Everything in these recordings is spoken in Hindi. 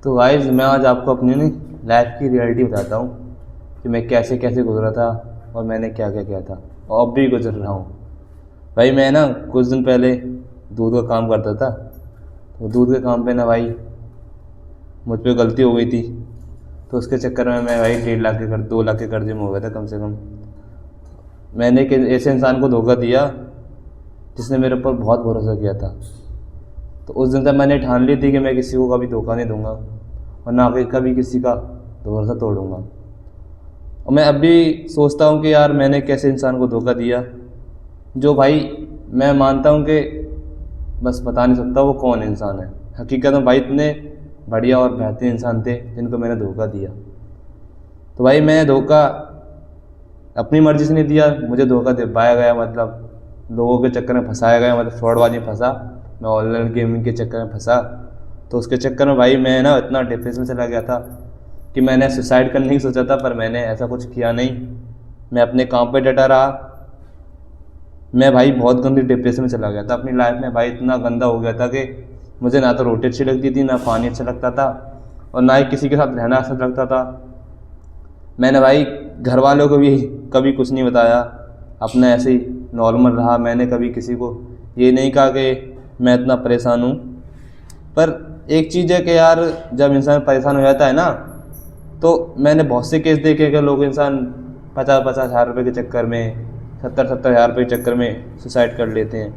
तो गाइस मैं आज आपको अपनी लाइफ की रियलिटी बताता हूँ कि मैं कैसे कैसे गुजरा था और मैंने क्या क्या किया था और अब भी गुजर रहा हूँ। भाई मैं कुछ दिन पहले दूध का काम करता था। तो दूध के काम पे भाई मुझ पे गलती हो गई थी। तो उसके चक्कर में मैं भाई 1.5 लाख के 2 लाख के कर्जे में हो गया था कम से कम। मैंने एक ऐसे इंसान को धोखा दिया जिसने मेरे ऊपर बहुत भरोसा किया था। तो उस दिन तक मैंने ठान ली थी कि मैं किसी को कभी धोखा नहीं दूंगा और ना कि कभी किसी का भरोसा तोड़ूंगा। और मैं अब भी सोचता हूँ कि यार मैंने कैसे इंसान को धोखा दिया, जो भाई मैं मानता हूँ कि बस बता नहीं सकता वो कौन इंसान है। हकीकत में भाई इतने बढ़िया और बेहतरीन इंसान थे जिनको मैंने धोखा दिया। तो भाई मैं धोखा अपनी मर्ज़ी से नहीं दिया, मुझे धोखा दे पाया गया, मतलब लोगों के चक्कर में फंसाया गया, मतलब फ्रॉडबाजी में फंसा, मैं ऑनलाइन गेमिंग के चक्कर में फंसा। तो उसके चक्कर में भाई मैं इतना डिप्रेशन में चला गया था कि मैंने सुसाइड करने की सोचा था, पर मैंने ऐसा कुछ किया नहीं। मैं अपने काम पे डटा रहा। मैं भाई बहुत गंदी डिप्रेशन में चला गया था अपनी लाइफ में। भाई इतना गंदा हो गया था कि मुझे ना तो रोटी अच्छी लगती थी, ना पानी अच्छा लगता था, और ना ही किसी के साथ रहना अच्छा लगता था। मैंने भाई घर वालों को भी कभी कुछ नहीं बताया, अपना ऐसे ही नॉर्मल रहा। मैंने कभी किसी को ये नहीं कहा कि मैं इतना परेशान हूँ। पर एक चीज़ है कि यार जब इंसान परेशान हो जाता है ना, तो मैंने बहुत से केस देखे कि लोग इंसान 50-50 हज़ार रुपये के चक्कर में, 70-70 हज़ार रुपये के चक्कर में सुसाइड कर लेते हैं।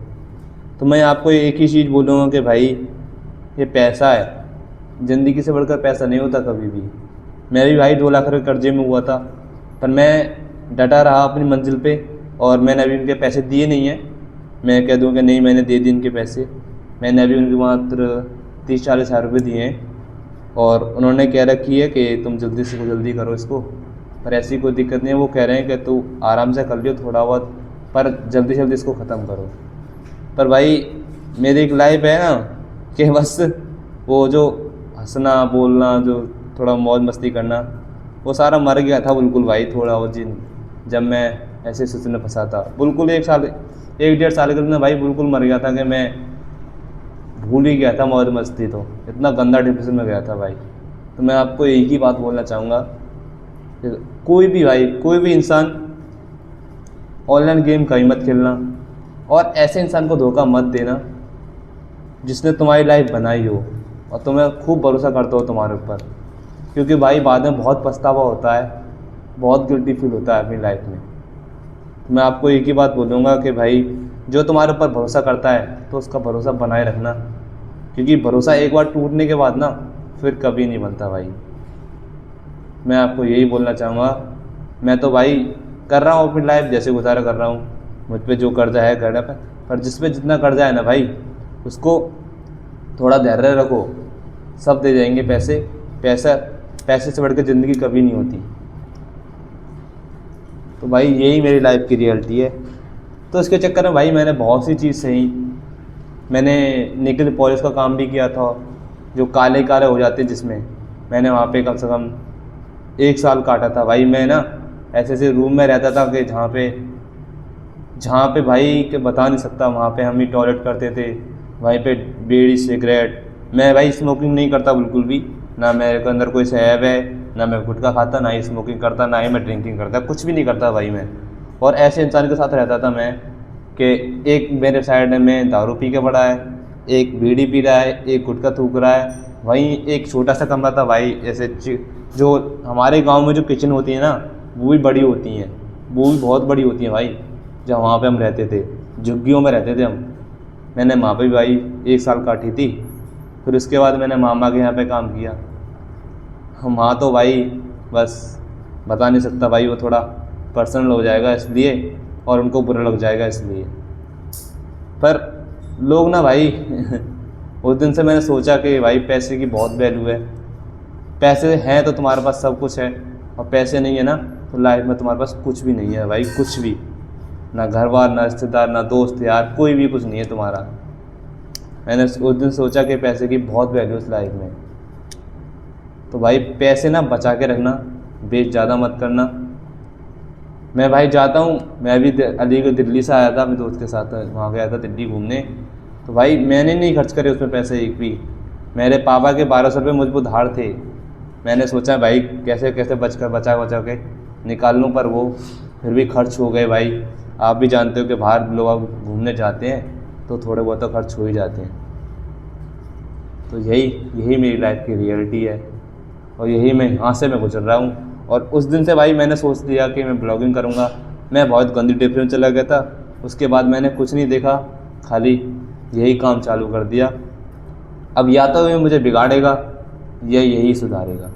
तो मैं आपको एक ही चीज़ बोलूँगा कि भाई ये पैसा है, ज़िंदगी से बढ़कर पैसा नहीं होता कभी भी। मैं भी भाई 2 लाख रुपये कर्जे में हुआ था, पर मैं डटा रहा अपनी मंजिल पे, और मैंने अभी उनके पैसे दिए नहीं हैं। मैं कह दूँ कि नहीं मैंने दे दिए इनके पैसे। मैंने अभी उनके मात्र 30-40 हज़ार रुपये दिए हैं, और उन्होंने कह रखी है कि तुम जल्दी से जल्दी करो इसको। पर ऐसी कोई दिक्कत नहीं है, वो कह रहे हैं कि तू आराम से कर लियो थोड़ा बहुत, पर जल्दी जल्दी इसको ख़त्म करो। पर भाई मेरी एक लाइफ है ना कि बस वो जो हंसना बोलना, जो थोड़ा मौज मस्ती करना, वो सारा मर गया था बिल्कुल भाई। थोड़ा वो जिन जब मैं ऐसे सिलसिले में फंसा था, बिल्कुल 1-1.5 साल के अंदर भाई बिल्कुल मर गया था कि मैं भूल ही गया था मौज मस्ती। तो इतना गंदा डिप्रेशन में गया था भाई। तो मैं आपको एक ही बात बोलना चाहूँगा कि कोई भी भाई, कोई भी इंसान ऑनलाइन गेम कहीं मत खेलना, और ऐसे इंसान को धोखा मत देना जिसने तुम्हारी लाइफ बनाई हो और तुम्हें खूब भरोसा करता हो तुम्हारे ऊपर। क्योंकि भाई बाद में बहुत पछतावा होता है, बहुत गिल्टी फील होता है अपनी लाइफ में। तो मैं आपको एक ही बात बोलूँगा कि भाई जो तुम्हारे ऊपर भरोसा करता है तो उसका भरोसा बनाए रखना, क्योंकि भरोसा एक बार टूटने के बाद फिर कभी नहीं बनता भाई। मैं आपको यही बोलना चाहूँगा। मैं तो भाई कर रहा हूँ अपनी लाइफ जैसे गुजारा कर रहा हूँ। मुझ पे जो कर्जा है कर्जा पर जिस पे जितना कर्जा है ना भाई, उसको थोड़ा धैर्य रखो, सब दे जाएंगे पैसे। पैसा पैसे से बढ़ के ज़िंदगी कभी नहीं होती। तो भाई यही मेरी लाइफ की रियलिटी है। तो इसके चक्कर में भाई मैंने बहुत सी चीज़ सही। मैंने निकल पॉलिश का काम भी किया था, जो काले काले हो जाते जिसमें, मैंने वहाँ पे कम से कम 1 साल काटा था भाई। मैं ऐसे ऐसे रूम में रहता था कि जहाँ पे भाई के बता नहीं सकता, वहाँ पे हम ही टॉयलेट करते थे, वहीं पे बीड़ी सिगरेट। मैं भाई स्मोकिंग नहीं करता बिल्कुल भी, ना मेरे के अंदर कोई शैब है, ना मैं गुटखा खाता, ना ही स्मोकिंग करता, ना ही मैं ड्रिंकिंग करता, कुछ भी नहीं करता भाई मैं। और ऐसे इंसान के साथ रहता था मैं कि एक मेरे साइड में दारू पी के पड़ा है, एक बीड़ी पी रहा है, एक गुटखा थूक रहा है। वहीं एक छोटा सा कमरा था भाई, ऐसे जो हमारे गांव में जो किचन होती है ना, वो भी बड़ी होती हैं, वो भी बहुत बड़ी होती हैं भाई। जब वहाँ पे हम रहते थे, झुग्गियों में रहते थे हम। मैंने वहाँ पे भी भाई 1 साल काटी थी। फिर उसके बाद मैंने मामा के यहाँ पे काम किया। हम वहाँ तो भाई बस बता नहीं सकता भाई, वो थोड़ा पर्सनल हो जाएगा इसलिए, और उनको बुरा लग जाएगा इसलिए। पर लोग भाई उस दिन से मैंने सोचा कि भाई पैसे की बहुत वैल्यू है। पैसे हैं तो तुम्हारे पास सब कुछ है, और पैसे नहीं है ना तो लाइफ में तुम्हारे पास कुछ भी नहीं है भाई, कुछ भी। ना घर बार, ना रिश्तेदार, ना दोस्त यार, कोई भी कुछ नहीं है तुम्हारा। मैंने उस दिन सोचा कि पैसे की बहुत वैल्यू है इस लाइफ में। तो भाई पैसे बचा के रखना, वेस्ट ज़्यादा मत करना। मैं भाई जाता हूँ, मैं अभी अलीगढ़ दिल्ली से आया था अपने दोस्त के साथ, वहाँ गया था दिल्ली घूमने। तो भाई मैंने नहीं खर्च करे उसमें पैसे एक भी। मेरे पापा के 1200 रुपये मुझ पर उधार थे। मैंने सोचा भाई कैसे कैसे बचा बचा के निकाल लूँ, पर वो फिर भी खर्च हो गए भाई। आप भी जानते हो कि बाहर लोग अब घूमने जाते हैं तो थोड़े बहुत तो खर्च हो ही जाते हैं। तो यही यही मेरी लाइफ की रियलिटी है और यही मैं यहाँ से मैं गुजर रहा हूँ। और उस दिन से भाई मैंने सोच लिया कि मैं ब्लॉगिंग करूँगा। मैं बहुत गंदी डिप्रेशन चला गया था। उसके बाद मैंने कुछ नहीं देखा, खाली यही काम चालू कर दिया। अब या तो ये मुझे बिगाड़ेगा या यही सुधारेगा।